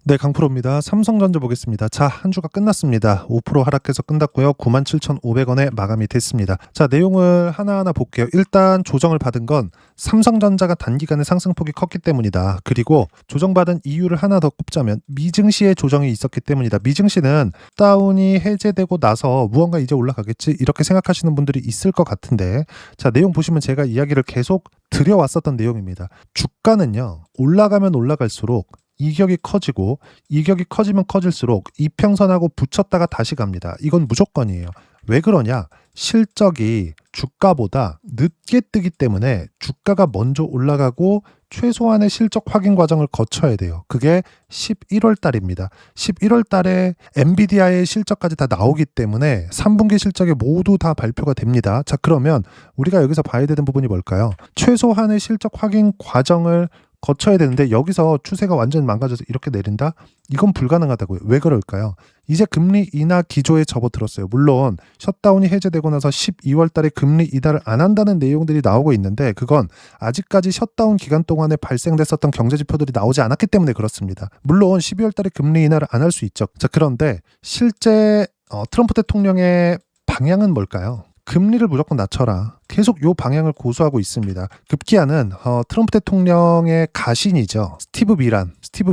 네, 강프로입니다. 삼성전자 보겠습니다. 자, 한 주가 끝났습니다. 5% 하락해서 끝났고요. 97,500원에 마감이 됐습니다. 자, 내용을 하나하나 볼게요. 일단 조정을 받은 건 삼성전자가 단기간에 상승폭이 컸기 때문이다. 그리고 조정받은 이유를 하나 더 꼽자면 미증시의 조정이 있었기 때문이다. 미증시는 다운이 해제되고 나서 무언가 이제 올라가겠지 이렇게 생각하시는 분들이 있을 것 같은데, 자, 내용 보시면 제가 이야기를 계속 드려왔었던 내용입니다. 주가는요, 올라가면 올라갈수록 이격이 커지고, 이격이 커지면 커질수록 이평선하고 붙였다가 다시 갑니다. 이건 무조건이에요. 왜 그러냐? 실적이 주가보다 늦게 뜨기 때문에 주가가 먼저 올라가고 최소한의 실적 확인 과정을 거쳐야 돼요. 그게 11월 달입니다. 11월 달에 엔비디아의 실적까지 다 나오기 때문에 3분기 실적이 모두 다 발표가 됩니다. 자, 그러면 우리가 여기서 봐야 되는 부분이 뭘까요? 최소한의 실적 확인 과정을 거쳐야 되는데 여기서 추세가 완전히 망가져서 이렇게 내린다? 이건 불가능하다고요. 왜 그럴까요? 이제 금리 인하 기조에 접어들었어요. 물론 셧다운이 해제되고 나서 12월 달에 금리 인하를 안 한다는 내용들이 나오고 있는데, 그건 아직까지 셧다운 기간 동안에 발생됐었던 경제지표들이 나오지 않았기 때문에 그렇습니다. 물론 12월 달에 금리 인하를 안 할 수 있죠. 자, 그런데 실제 트럼프 대통령의 방향은 뭘까요? 금리를 무조건 낮춰라. 계속 이 방향을 고수하고 있습니다. 급기야는 트럼프 대통령의 가신이죠. 스티브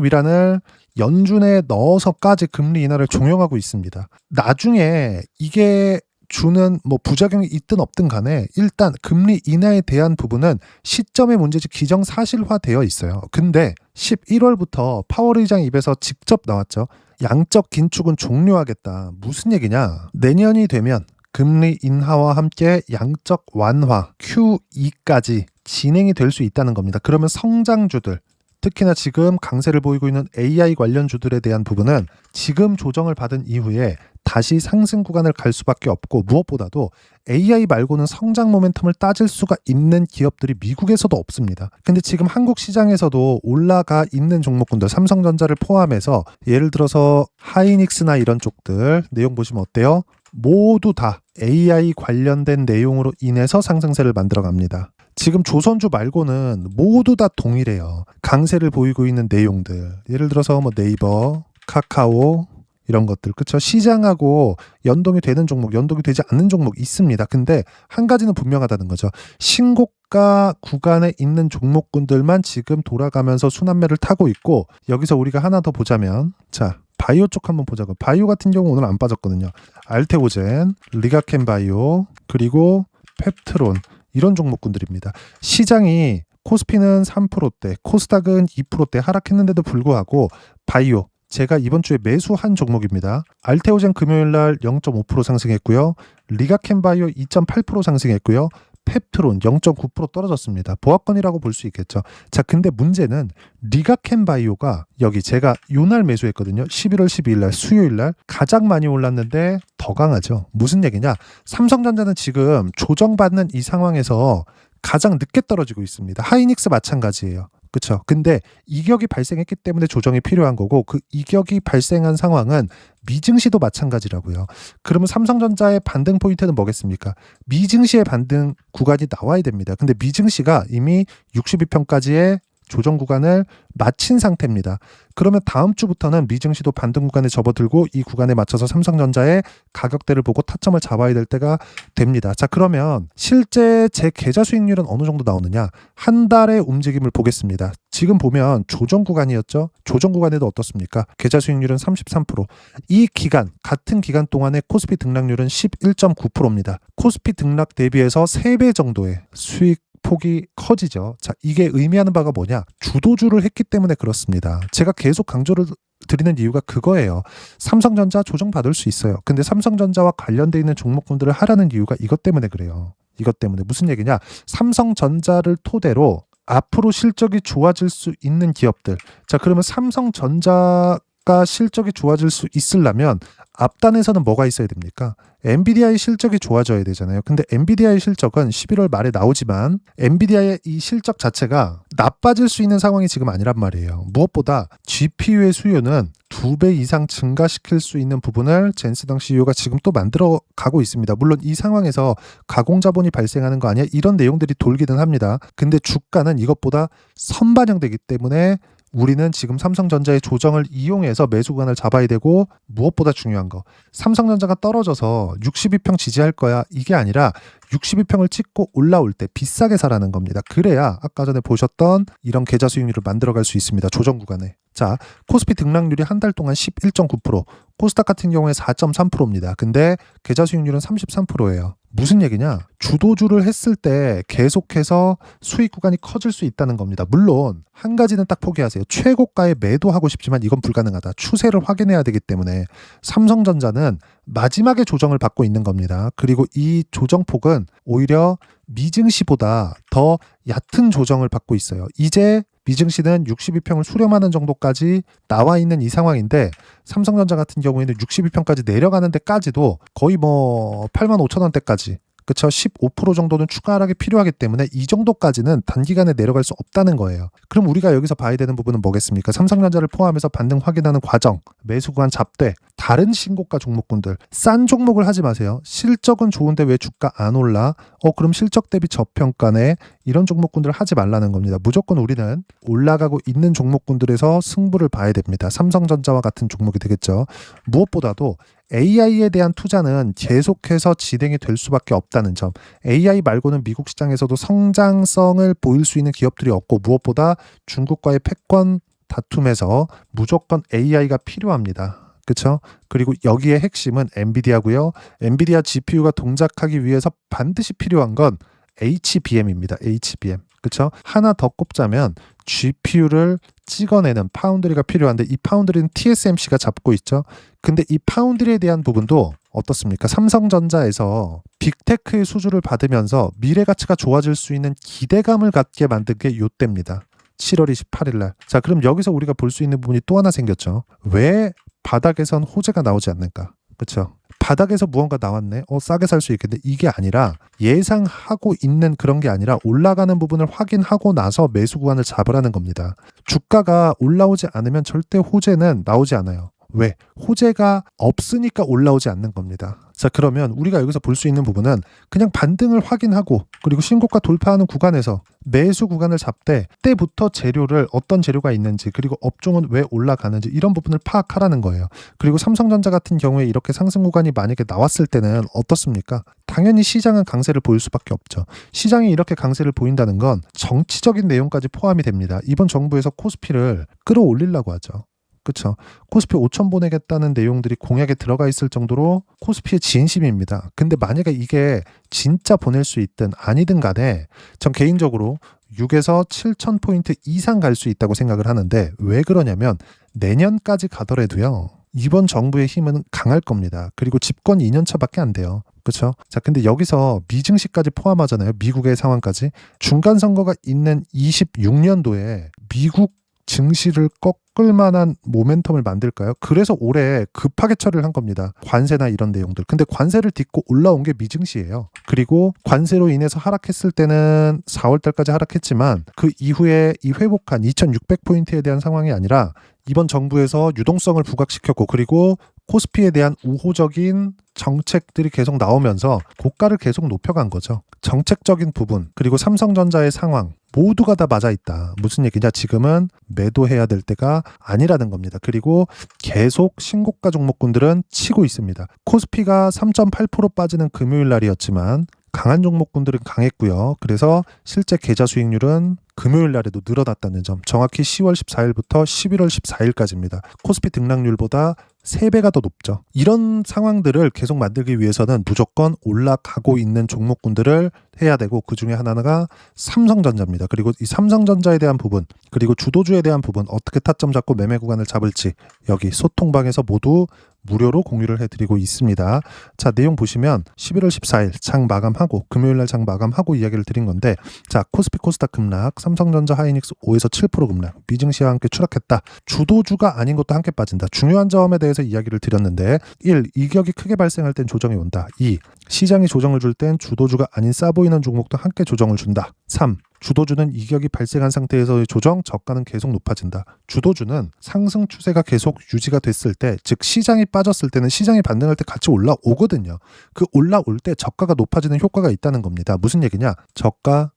미란을 연준에 넣어서까지 금리 인하를 종용하고 있습니다. 나중에 이게 주는 부작용이 있든 없든 간에 일단 금리 인하에 대한 부분은 시점의 문제지 기정사실화되어 있어요. 근데 11월부터 파월 의장 입에서 직접 나왔죠. 양적 긴축은 종료하겠다. 무슨 얘기냐? 내년이 되면 금리 인하와 함께 양적 완화 QE까지 진행이 될 수 있다는 겁니다. 그러면 성장주들, 특히나 지금 강세를 보이고 있는 AI 관련주들에 대한 부분은 지금 조정을 받은 이후에 다시 상승 구간을 갈 수밖에 없고, 무엇보다도 AI 말고는 성장 모멘텀을 따질 수가 있는 기업들이 미국에서도 없습니다. 근데 지금 한국 시장에서도 올라가 있는 종목군들, 삼성전자를 포함해서 예를 들어서 하이닉스나 이런 쪽들 내용 보시면 어때요? 모두 다 AI 관련된 내용으로 인해서 상승세를 만들어 갑니다. 지금 조선주 말고는 모두 다 동일해요. 강세를 보이고 있는 내용들, 예를 들어서 네이버, 카카오 이런 것들, 그쵸? 시장하고 연동이 되는 종목, 연동이 되지 않는 종목 있습니다. 근데 한 가지는 분명하다는 거죠. 신고가 구간에 있는 종목군들만 지금 돌아가면서 순환매를 타고 있고, 여기서 우리가 하나 더 보자면, 자, 바이오 쪽 한번 보자고. 바이오 같은 경우 오늘 안 빠졌거든요. 알테오젠, 리가켄바이오, 그리고 펩트론, 이런 종목군들입니다. 시장이 코스피는 3%대, 코스닥은 2%대 하락했는데도 불구하고 바이오, 제가 이번 주에 매수한 종목입니다. 알테오젠 금요일날 0.5% 상승했고요. 리가켄바이오 2.8% 상승했고요. 펩트론 0.9% 떨어졌습니다. 보합권이라고 볼 수 있겠죠. 자, 근데 문제는 리가켄바이오가 여기 제가 요날 매수했거든요. 11월 12일 날 수요일 날 가장 많이 올랐는데 더 강하죠. 무슨 얘기냐? 삼성전자는 지금 조정받는 이 상황에서 가장 늦게 떨어지고 있습니다. 하이닉스 마찬가지예요. 그렇죠. 근데 이격이 발생했기 때문에 조정이 필요한 거고, 그 이격이 발생한 상황은 미증시도 마찬가지라고요. 그러면 삼성전자의 반등 포인트는 뭐겠습니까? 미증시의 반등 구간이 나와야 됩니다. 근데 미증시가 이미 62평까지의 조정 구간을 마친 상태입니다. 그러면 다음 주부터는 미증시도 반등 구간에 접어들고 이 구간에 맞춰서 삼성전자의 가격대를 보고 타점을 잡아야 될 때가 됩니다. 자, 그러면 실제 제 계좌 수익률은 어느 정도 나오느냐? 한 달의 움직임을 보겠습니다. 지금 보면 조정 구간이었죠? 조정 구간에도 어떻습니까? 계좌 수익률은 33%. 이 기간, 같은 기간 동안의 코스피 등락률은 11.9%입니다. 코스피 등락 대비해서 3배 정도의 수익 폭이 커지죠. 자, 이게 의미하는 바가 뭐냐? 주도주를 했기 때문에 그렇습니다. 제가 계속 강조를 드리는 이유가 그거예요. 삼성전자 조정받을 수 있어요. 근데 삼성전자와 관련돼 있는 종목군들을 하라는 이유가 이것 때문에 그래요. 이것 때문에. 무슨 얘기냐? 삼성전자를 토대로 앞으로 실적이 좋아질 수 있는 기업들. 자, 그러면 삼성전자가 실적이 좋아질 수 있으려면 앞단에서는 뭐가 있어야 됩니까? 엔비디아의 실적이 좋아져야 되잖아요. 근데 엔비디아의 실적은 11월 말에 나오지만 엔비디아의 이 실적 자체가 나빠질 수 있는 상황이 지금 아니란 말이에요. 무엇보다 GPU의 수요는 2배 이상 증가시킬 수 있는 부분을 젠스당 CEO가 지금 또 만들어 가고 있습니다. 물론 이 상황에서 가공자본이 발생하는 거 아니야? 이런 내용들이 돌기는 합니다. 근데 주가는 이것보다 선반영되기 때문에 우리는 지금 삼성전자의 조정을 이용해서 매수 구간을 잡아야 되고, 무엇보다 중요한 거, 삼성전자가 떨어져서 62평 지지할 거야, 이게 아니라 62평을 찍고 올라올 때 비싸게 사라는 겁니다. 그래야 아까 전에 보셨던 이런 계좌 수익률을 만들어갈 수 있습니다. 조정 구간에. 자, 코스피 등락률이 한 달 동안 11.9%, 코스닥 같은 경우에 4.3%입니다. 근데 계좌 수익률은 33%예요. 무슨 얘기냐? 주도주를 했을 때 계속해서 수익 구간이 커질 수 있다는 겁니다. 물론 한 가지는 딱 포기하세요. 최고가에 매도하고 싶지만 이건 불가능하다. 추세를 확인해야 되기 때문에 삼성전자는 마지막에 조정을 받고 있는 겁니다. 그리고 이 조정폭은 오히려 미증시보다 더 얕은 조정을 받고 있어요. 이제 미증시는 62평을 수렴하는 정도까지 나와 있는 이 상황인데, 삼성전자 같은 경우에는 62평까지 내려가는 데까지도 거의 85,000원대까지, 그쵸? 15% 정도는 추가 하락이 필요하기 때문에 이 정도까지는 단기간에 내려갈 수 없다는 거예요. 그럼 우리가 여기서 봐야 되는 부분은 뭐겠습니까? 삼성전자를 포함해서 반등 확인하는 과정, 매수 구간 잡되, 다른 신고가 종목군들, 싼 종목을 하지 마세요. 실적은 좋은데 왜 주가 안 올라? 그럼 실적 대비 저평가네. 이런 종목군들을 하지 말라는 겁니다. 무조건 우리는 올라가고 있는 종목군들에서 승부를 봐야 됩니다. 삼성전자와 같은 종목이 되겠죠. 무엇보다도 AI에 대한 투자는 계속해서 진행이 될 수밖에 없다는 점. AI 말고는 미국 시장에서도 성장성을 보일 수 있는 기업들이 없고, 무엇보다 중국과의 패권 다툼에서 무조건 AI가 필요합니다. 그렇죠? 그리고 여기에 핵심은 엔비디아고요. 엔비디아 GPU가 동작하기 위해서 반드시 필요한 건 HBM입니다. HBM. 그렇죠? 하나 더 꼽자면 GPU를 찍어내는 파운드리가 필요한데, 이 파운드리는 TSMC가 잡고 있죠. 근데 이 파운드리에 대한 부분도 어떻습니까? 삼성전자에서 빅테크의 수주를 받으면서 미래 가치가 좋아질 수 있는 기대감을 갖게 만든 게 이때입니다. 7월 28일 날. 자, 그럼 여기서 우리가 볼 수 있는 부분이 또 하나 생겼죠. 왜 바닥에선 호재가 나오지 않는가? 그렇죠? 바닥에서 무언가 나왔네. 싸게 살 수 있겠는데, 이게 아니라 예상하고 있는 그런 게 아니라 올라가는 부분을 확인하고 나서 매수 구간을 잡으라는 겁니다. 주가가 올라오지 않으면 절대 호재는 나오지 않아요. 왜? 호재가 없으니까 올라오지 않는 겁니다. 자, 그러면 우리가 여기서 볼 수 있는 부분은 그냥 반등을 확인하고, 그리고 신고가 돌파하는 구간에서 매수 구간을 잡되, 때부터 재료를, 어떤 재료가 있는지, 그리고 업종은 왜 올라가는지, 이런 부분을 파악하라는 거예요. 그리고 삼성전자 같은 경우에 이렇게 상승 구간이 만약에 나왔을 때는 어떻습니까? 당연히 시장은 강세를 보일 수밖에 없죠. 시장이 이렇게 강세를 보인다는 건 정치적인 내용까지 포함이 됩니다. 이번 정부에서 코스피를 끌어올리려고 하죠. 그렇죠. 코스피 5천 보내겠다는 내용들이 공약에 들어가 있을 정도로 코스피의 진심입니다. 근데 만약에 이게 진짜 보낼 수 있든 아니든 간에 전 개인적으로 6에서 7천 포인트 이상 갈 수 있다고 생각을 하는데, 왜 그러냐면 내년까지 가더라도요, 이번 정부의 힘은 강할 겁니다. 그리고 집권 2년 차밖에 안 돼요. 그렇죠? 자, 근데 여기서 미증시까지 포함하잖아요. 미국의 상황까지. 중간 선거가 있는 26년도에 미국 증시를 꺾을 만한 모멘텀을 만들까요? 그래서 올해 급하게 처리를 한 겁니다. 관세나 이런 내용들. 근데 관세를 딛고 올라온 게 미증시예요. 그리고 관세로 인해서 하락했을 때는 4월달까지 하락했지만, 그 이후에 이 회복한 2600포인트에 대한 상황이 아니라 이번 정부에서 유동성을 부각시켰고, 그리고 코스피에 대한 우호적인 정책들이 계속 나오면서 고가를 계속 높여간 거죠. 정책적인 부분, 그리고 삼성전자의 상황, 모두가 다 맞아 있다. 무슨 얘기냐? 지금은 매도해야 될 때가 아니라는 겁니다. 그리고 계속 신고가 종목군들은 치고 있습니다. 코스피가 3.8% 빠지는 금요일 날이었지만 강한 종목군들은 강했고요. 그래서 실제 계좌 수익률은 금요일 날에도 늘어났다는 점. 정확히 10월 14일부터 11월 14일까지입니다. 코스피 등락률보다 3배가 더 높죠. 이런 상황들을 계속 만들기 위해서는 무조건 올라가고 있는 종목군들을 해야 되고, 그 중에 하나가 삼성전자입니다. 그리고 이 삼성전자에 대한 부분, 그리고 주도주에 대한 부분, 어떻게 타점 잡고 매매 구간을 잡을지 여기 소통방에서 모두 무료로 공유를 해드리고 있습니다. 자, 내용 보시면 11월 14일 장 마감하고, 금요일날 장 마감하고 이야기를 드린 건데, 자, 코스피 코스닥 급락, 삼성전자 하이닉스 5에서 7% 급락, 미증시와 함께 추락했다. 주도주가 아닌 것도 함께 빠진다. 중요한 점에 대해서 이야기를 드렸는데, 1. 이격이 크게 발생할 땐 조정이 온다. 2. 시장이 조정을 줄 땐 주도주가 아닌 싸 보이는 종목도 함께 조정을 준다. 3. 주도주는 이격이 발생한 상태에서의 조정, 저가는 계속 높아진다. 주도주는 상승 추세가 계속 유지가 됐을 때, 즉 시장이 빠졌을 때는 시장이 반등할 때 같이 올라오거든요. 그 올라올 때 저가가 높아지는 효과가 있다는 겁니다. 무슨 얘기냐? 저가.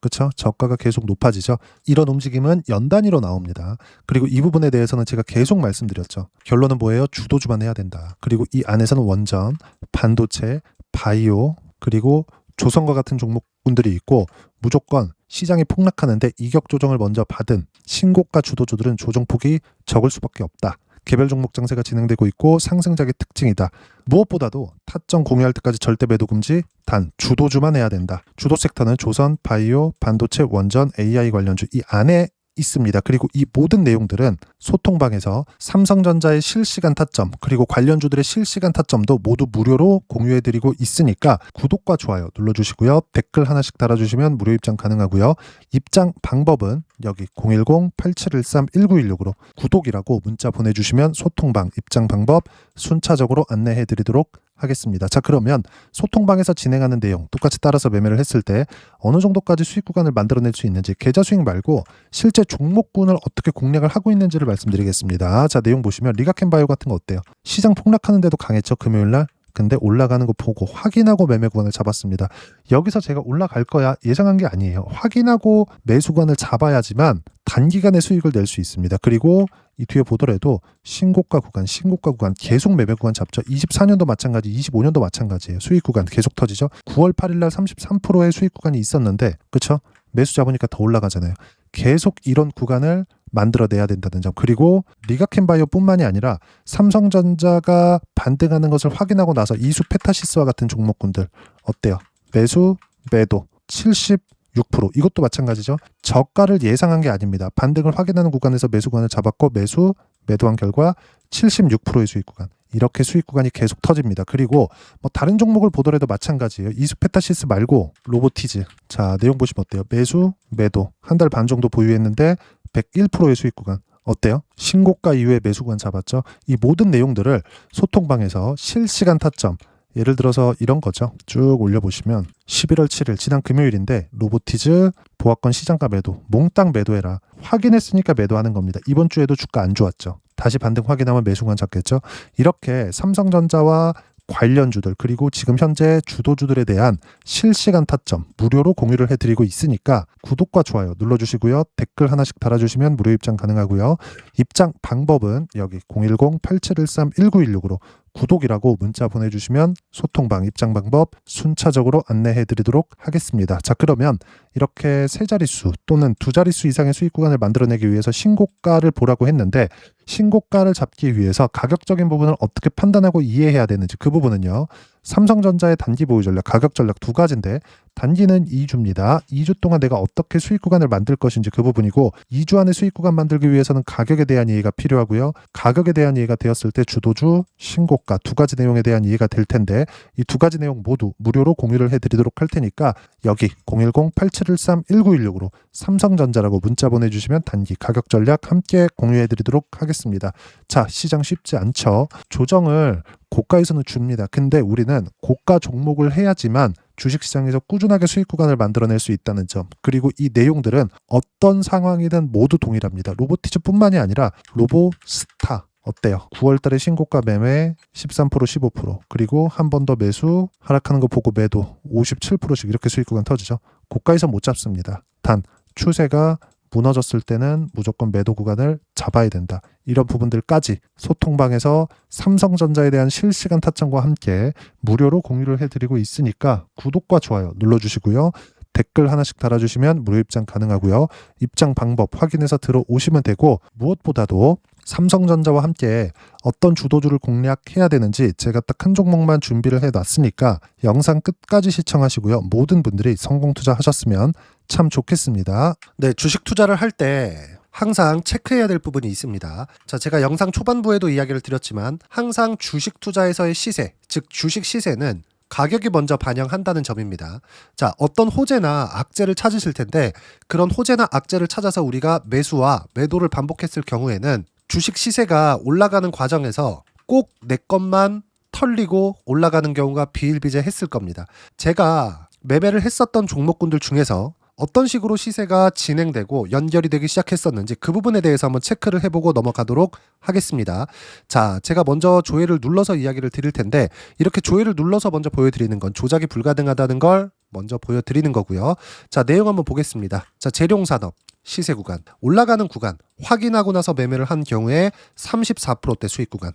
그렇죠? 저가가 계속 높아지죠. 이런 움직임은 연 단위로 나옵니다. 그리고 이 부분에 대해서는 제가 계속 말씀드렸죠. 결론은 뭐예요? 주도주만 해야 된다. 그리고 이 안에서는 원전, 반도체, 바이오, 그리고 조선과 같은 종목군들이 있고, 무조건 시장이 폭락하는데 이격 조정을 먼저 받은 신고가 주도주들은 조정폭이 적을 수밖에 없다. 개별 종목 장세가 진행되고 있고 상승작의 특징이다. 무엇보다도 타점 공유할 때까지 절대 매도 금지, 단 주도주만 해야 된다. 주도 섹터는 조선, 바이오, 반도체, 원전, AI 관련주 이 안에 있습니다. 그리고 이 모든 내용들은 소통방에서 삼성전자의 실시간 타점 그리고 관련주들의 실시간 타점도 모두 무료로 공유해드리고 있으니까 구독과 좋아요 눌러주시고요. 댓글 하나씩 달아주시면 무료 입장 가능하고요. 입장 방법은 여기 010-8713-1916으로 구독이라고 문자 보내주시면 소통방 입장 방법 순차적으로 안내해드리도록 하겠습니다. 자, 그러면 소통방에서 진행하는 내용 똑같이 따라서 매매를 했을 때 어느 정도까지 수익 구간을 만들어낼 수 있는지, 계좌 수익 말고 실제 종목군을 어떻게 공략을 하고 있는지를 말씀드리겠습니다. 자, 내용 보시면 리가켄바이오 같은 거 어때요? 시장 폭락하는데도 강했죠, 금요일날. 근데 올라가는 거 보고 확인하고 매매 구간을 잡았습니다. 여기서 제가 올라갈 거야 예상한 게 아니에요. 확인하고 매수 구간을 잡아야지만 단기간에 수익을 낼 수 있습니다. 그리고 이 뒤에 보더라도 신고가 구간 계속 매매 구간 잡죠. 24년도 마찬가지, 25년도 마찬가지예요. 수익 구간 계속 터지죠. 9월 8일 날 33%의 수익 구간이 있었는데, 그렇죠? 매수 잡으니까 더 올라가잖아요. 계속 이런 구간을 만들어내야 된다는 점. 그리고 리가켄바이오뿐만이 아니라 삼성전자가 반등하는 것을 확인하고 나서 이수 페타시스와 같은 종목군들 어때요? 매수, 매도 76%. 이것도 마찬가지죠. 저가를 예상한 게 아닙니다. 반등을 확인하는 구간에서 매수 구간을 잡았고 매도한 결과 76%의 수익 구간. 이렇게 수익 구간이 계속 터집니다. 그리고 뭐 다른 종목을 보더라도 마찬가지예요. 이수페타시스 말고 로보티즈. 자, 내용 보시면 어때요? 매수, 매도. 한 달 반 정도 보유했는데 101%의 수익 구간. 어때요? 신고가 이후에 매수 구간 잡았죠? 이 모든 내용들을 소통방에서 실시간 타점, 예를 들어서 이런 거죠. 쭉 올려보시면 11월 7일 지난 금요일인데 로보티즈 보합권 시장가 매도, 몽땅 매도해라. 확인했으니까 매도하는 겁니다. 이번 주에도 주가 안 좋았죠. 다시 반등 확인하면 매수구간 잡겠죠. 이렇게 삼성전자와 관련주들 그리고 지금 현재 주도주들에 대한 실시간 타점 무료로 공유를 해드리고 있으니까 구독과 좋아요 눌러주시고요. 댓글 하나씩 달아주시면 무료 입장 가능하고요. 입장 방법은 여기 010-8713-1916으로 구독이라고 문자 보내주시면 소통방 입장 방법 순차적으로 안내해드리도록 하겠습니다. 자, 그러면 이렇게 세 자릿수 또는 두 자릿수 이상의 수익 구간을 만들어내기 위해서 신고가를 보라고 했는데, 신고가를 잡기 위해서 가격적인 부분을 어떻게 판단하고 이해해야 되는지, 그 부분은요. 삼성전자의 단기 보유 전략, 가격 전략 두 가지인데 단기는 2주입니다. 2주 동안 내가 어떻게 수익 구간을 만들 것인지 그 부분이고, 2주 안에 수익 구간 만들기 위해서는 가격에 대한 이해가 필요하고요. 가격에 대한 이해가 되었을 때 주도주, 신고가 두 가지 내용에 대한 이해가 될 텐데, 이 두 가지 내용 모두 무료로 공유를 해드리도록 할 테니까 여기 010-8713-1916으로 삼성전자라고 문자 보내주시면 단기 가격 전략 함께 공유해드리도록 하겠습니다. 자, 시장 쉽지 않죠. 조정을 고가에서는 줍니다. 근데 우리는 고가 종목을 해야지만 주식시장에서 꾸준하게 수익 구간을 만들어낼 수 있다는 점, 그리고 이 내용들은 어떤 상황이든 모두 동일합니다. 로보티즈뿐만이 아니라 로보스타 어때요? 9월달에 신고가 매매 13% 15%, 그리고 한 번 더 매수 하락하는 거 보고 매도 57%씩 이렇게 수익 구간 터지죠. 고가에서 못 잡습니다. 단 추세가 무너졌을 때는 무조건 매도 구간을 잡아야 된다. 이런 부분들까지 소통방에서 삼성전자에 대한 실시간 타점과 함께 무료로 공유를 해드리고 있으니까 구독과 좋아요 눌러주시고요. 댓글 하나씩 달아주시면 무료 입장 가능하고요. 입장 방법 확인해서 들어오시면 되고, 무엇보다도 삼성전자와 함께 어떤 주도주를 공략해야 되는지 제가 딱 한 종목만 준비를 해놨으니까 영상 끝까지 시청하시고요. 모든 분들이 성공 투자하셨으면 참 좋겠습니다. 네, 주식 투자를 할 때 항상 체크해야 될 부분이 있습니다. 자, 제가 영상 초반부에도 이야기를 드렸지만 항상 주식 투자에서의 시세, 즉 주식 시세는 가격이 먼저 반영한다는 점입니다. 자, 어떤 호재나 악재를 찾으실 텐데, 그런 호재나 악재를 찾아서 우리가 매수와 매도를 반복했을 경우에는 주식 시세가 올라가는 과정에서 꼭 내 것만 털리고 올라가는 경우가 비일비재했을 겁니다. 제가 매매를 했었던 종목군들 중에서 어떤 식으로 시세가 진행되고 연결이 되기 시작했었는지 그 부분에 대해서 한번 체크를 해보고 넘어가도록 하겠습니다. 자, 제가 먼저 조회를 눌러서 이야기를 드릴 텐데 이렇게 조회를 눌러서 먼저 보여드리는 건 조작이 불가능하다는 걸 먼저 보여드리는 거고요. 자, 내용 한번 보겠습니다. 자, 재룡산업 시세 구간, 올라가는 구간 확인하고 나서 매매를 한 경우에 34%대 수익 구간.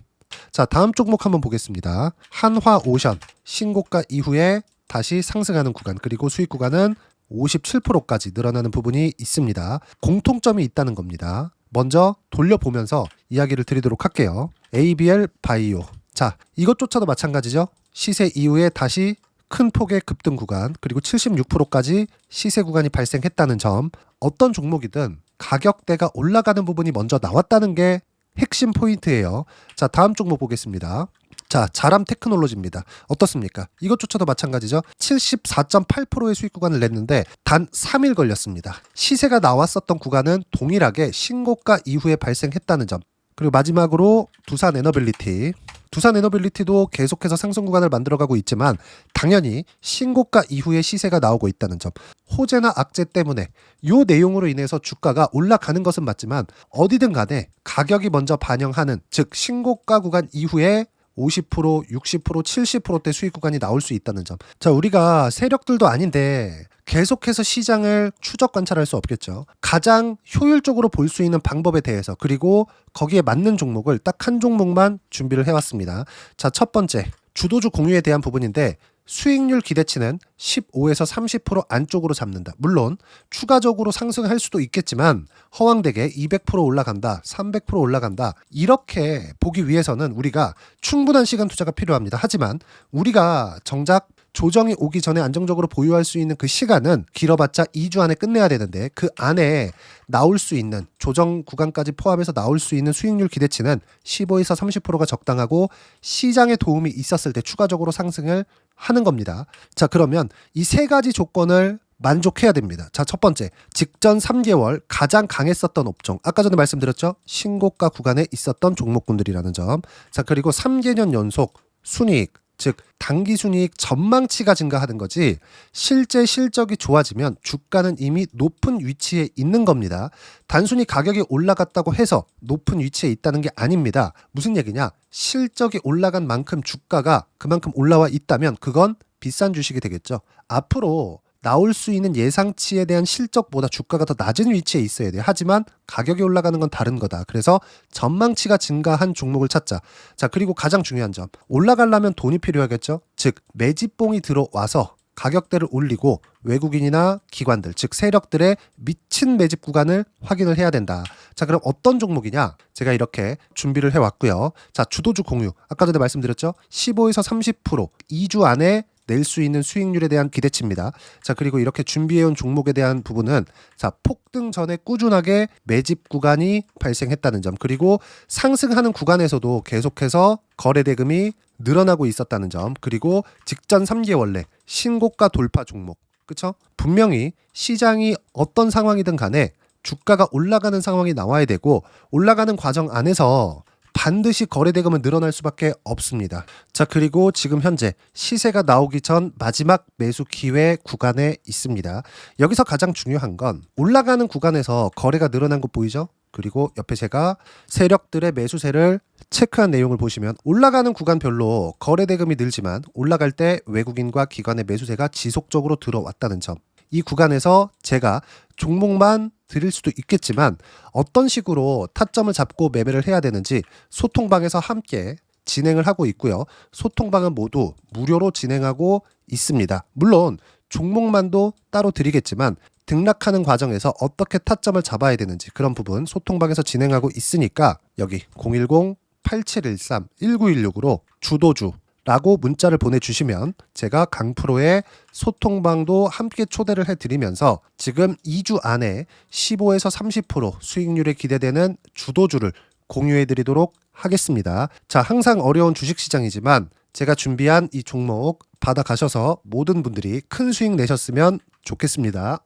자, 다음 종목 한번 보겠습니다. 한화오션 신고가 이후에 다시 상승하는 구간, 그리고 수익 구간은 57%까지 늘어나는 부분이 있습니다. 공통점이 있다는 겁니다. 먼저 돌려보면서 이야기를 드리도록 할게요. ABL 바이오. 자, 이것조차도 마찬가지죠. 시세 이후에 다시 큰 폭의 급등 구간, 그리고 76%까지 시세 구간이 발생했다는 점. 어떤 종목이든 가격대가 올라가는 부분이 먼저 나왔다는 게 핵심 포인트예요. 자, 다음 종목 보겠습니다. 자, 자람 테크놀로지입니다. 어떻습니까? 이것조차도 마찬가지죠. 74.8%의 수익 구간을 냈는데 단 3일 걸렸습니다. 시세가 나왔었던 구간은 동일하게 신고가 이후에 발생했다는 점. 그리고 마지막으로 두산 에너빌리티. 두산 에너빌리티도 계속해서 상승 구간을 만들어가고 있지만 당연히 신고가 이후에 시세가 나오고 있다는 점. 호재나 악재 때문에 이 내용으로 인해서 주가가 올라가는 것은 맞지만 어디든 간에 가격이 먼저 반영하는, 즉 신고가 구간 이후에 50%, 60%, 70%대 수익 구간이 나올 수 있다는 점. 자, 우리가 세력들도 아닌데 계속해서 시장을 추적 관찰할 수 없겠죠. 가장 효율적으로 볼 수 있는 방법에 대해서, 그리고 거기에 맞는 종목을 딱 한 종목만 준비를 해왔습니다. 자, 첫 번째 주도주 공유에 대한 부분인데 수익률 기대치는 15에서 30% 안쪽으로 잡는다. 물론 추가적으로 상승할 수도 있겠지만 허황되게 200% 올라간다, 300% 올라간다, 이렇게 보기 위해서는 우리가 충분한 시간 투자가 필요합니다. 하지만 우리가 정작 조정이 오기 전에 안정적으로 보유할 수 있는 그 시간은 길어봤자 2주 안에 끝내야 되는데 그 안에 나올 수 있는, 조정 구간까지 포함해서 나올 수 있는 수익률 기대치는 15에서 30%가 적당하고 시장에 도움이 있었을 때 추가적으로 상승을 하는 겁니다. 자, 그러면 이 세 가지 조건을 만족해야 됩니다. 자, 첫 번째, 직전 3개월 가장 강했었던 업종. 아까 전에 말씀드렸죠? 신고가 구간에 있었던 종목군들이라는 점. 자, 그리고 3개년 연속 순이익, 즉 단기 순이익 전망치가 증가하는 거지 실제 실적이 좋아지면 주가는 이미 높은 위치에 있는 겁니다. 단순히 가격이 올라갔다고 해서 높은 위치에 있다는 게 아닙니다. 무슨 얘기냐? 실적이 올라간 만큼 주가가 그만큼 올라와 있다면 그건 비싼 주식이 되겠죠. 앞으로 나올 수 있는 예상치에 대한 실적보다 주가가 더 낮은 위치에 있어야 돼요. 하지만 가격이 올라가는 건 다른 거다. 그래서 전망치가 증가한 종목을 찾자. 자, 그리고 가장 중요한 점. 올라가려면 돈이 필요하겠죠. 즉 매집봉이 들어와서 가격대를 올리고 외국인이나 기관들, 즉 세력들의 미친 매집 구간을 확인을 해야 된다. 자, 그럼 어떤 종목이냐? 제가 이렇게 준비를 해왔고요. 자, 주도주 공유. 아까 전에 말씀드렸죠. 15에서 30% 2주 안에 낼 수 있는 수익률에 대한 기대치입니다. 자, 그리고 이렇게 준비해온 종목에 대한 부분은 자, 폭등 전에 꾸준하게 매집 구간이 발생했다는 점, 그리고 상승하는 구간에서도 계속해서 거래 대금이 늘어나고 있었다는 점, 그리고 직전 3개월 내 신고가 돌파 종목. 그쵸? 분명히 시장이 어떤 상황이든 간에 주가가 올라가는 상황이 나와야 되고 올라가는 과정 안에서 반드시 거래 대금은 늘어날 수밖에 없습니다. 자, 그리고 지금 현재 시세가 나오기 전 마지막 매수 기회 구간에 있습니다. 여기서 가장 중요한 건 올라가는 구간에서 거래가 늘어난 거 보이죠? 그리고 옆에 제가 세력들의 매수세를 체크한 내용을 보시면 올라가는 구간별로 거래 대금이 늘지만 올라갈 때 외국인과 기관의 매수세가 지속적으로 들어왔다는 점. 이 구간에서 제가 종목만 드릴 수도 있겠지만 어떤 식으로 타점을 잡고 매매를 해야 되는지 소통방에서 함께 진행을 하고 있고요. 소통방은 모두 무료로 진행하고 있습니다. 물론 종목만도 따로 드리겠지만 등락하는 과정에서 어떻게 타점을 잡아야 되는지 그런 부분 소통방에서 진행하고 있으니까 여기 010-8713-1916으로 주도주 라고 문자를 보내주시면 제가 강프로의 소통방도 함께 초대를 해드리면서 지금 2주 안에 15에서 30% 수익률에 기대되는 주도주를 공유해드리도록 하겠습니다. 자, 항상 어려운 주식시장이지만 제가 준비한 이 종목 받아가셔서 모든 분들이 큰 수익 내셨으면 좋겠습니다.